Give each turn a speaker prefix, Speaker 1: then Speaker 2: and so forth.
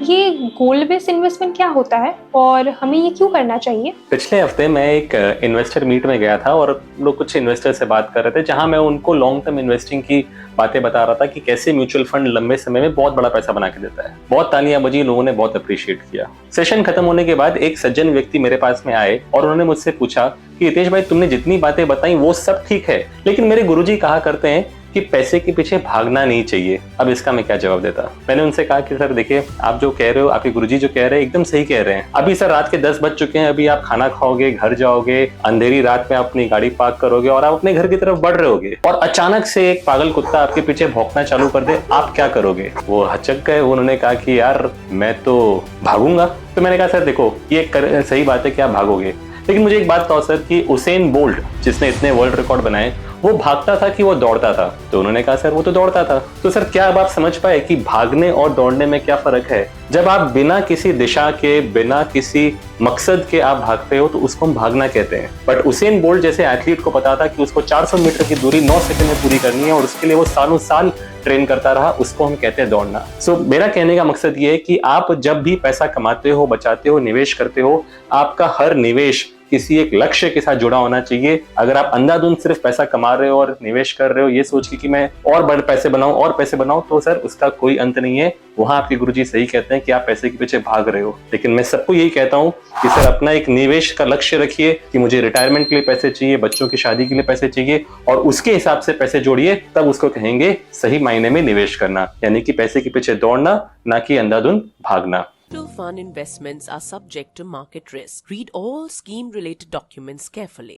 Speaker 1: ये gold based investment क्या होता है और हमें ये क्यों करना चाहिए?
Speaker 2: पिछले हफ्ते मैं एक इन्वेस्टर मीट में गया था और लोग कुछ इन्वेस्टर से बात कर रहे थे, जहां मैं उनको लॉन्ग टर्म इन्वेस्टिंग की बातें बता रहा था कि कैसे म्यूचुअल फंड लंबे समय में बहुत बड़ा पैसा बना के देता है। बहुत तालियां बजी, लोगों ने बहुत अप्रिशिएट किया। सेशन खत्म होने के बाद एक सज्जन व्यक्ति मेरे पास में आए और उन्होंने मुझसे पूछा कि हितेश भाई, तुमने जितनी बातें बताई वो सब ठीक है, लेकिन मेरे गुरुजी कहा करते हैं कि पैसे के पीछे भागना नहीं चाहिए। अब इसका मैं क्या जवाब देता? मैंने उनसे कहा कि सर देखिए, आप जो कह रहे हो, आपके गुरुजी जो कह रहे हैं एकदम सही कह रहे हैं। अभी सर रात के 10 बज चुके हैं, अभी आप खाना खाओगे, घर जाओगे, अंधेरी रात में अपनी गाड़ी पार्क करोगे और आप अपने घर की तरफ बढ़ रहे होगे और अचानक से एक पागल कुत्ता आपके पीछे भौंकना चालू कर दे, आप क्या करोगे? वो हचक गए। उन्होंने कहा कि यार मैं तो भागूंगा। तो मैंने कहा सर देखो, ये सही बात है कि आप भागोगे, लेकिन मुझे एक बात बताओ सर कि उसेन बोल्ट जिसने इतने वर्ल्ड रिकॉर्ड बनाए, वो भागता था कि वो दौड़ता था? तो उन्होंने कहा सर वो तो दौड़ता था। तो सर क्या अब आप समझ पाए कि भागने और दौड़ने में क्या फर्क है? जब आप बिना किसी दिशा के, बिना किसी मकसद के आप भागते हो तो उसको हम भागना कहते हैं। बट उसेन बोल्ट जैसे एथलीट को पता था कि उसको 400 मीटर की दूरी 9 सेकंड में पूरी करनी है और उसके लिए वो सालों साल ट्रेन करता रहा, उसको हम कहते हैं दौड़ना। सो मेरा कहने का मकसद ये है कि आप जब भी पैसा कमाते हो, बचाते हो, निवेश करते हो, आपका हर निवेश किसी एक लक्ष्य के साथ जुड़ा होना चाहिए। अगर आप अंधाधुंध सिर्फ पैसा कमा रहे हो और निवेश कर रहे हो ये सोच के कि मैं और बड़े पैसे बनाऊं और पैसे बनाऊं, तो सर उसका कोई अंत नहीं है। वहां आपके गुरुजी सही कहते हैं कि आप पैसे के पीछे भाग रहे हो। लेकिन मैं सबको यही कहता हूं कि सर अपना एक निवेश का लक्ष्य रखिए कि मुझे रिटायरमेंट के लिए पैसे चाहिए, बच्चों की शादी के लिए पैसे चाहिए, और उसके हिसाब से पैसे जोड़िए, तब उसको कहेंगे सही मायने में निवेश करना, यानी कि पैसे के पीछे दौड़ना, ना कि अंधाधुंध भागना।
Speaker 3: Mutual fund investments are subject to market risk. Read all scheme related documents carefully.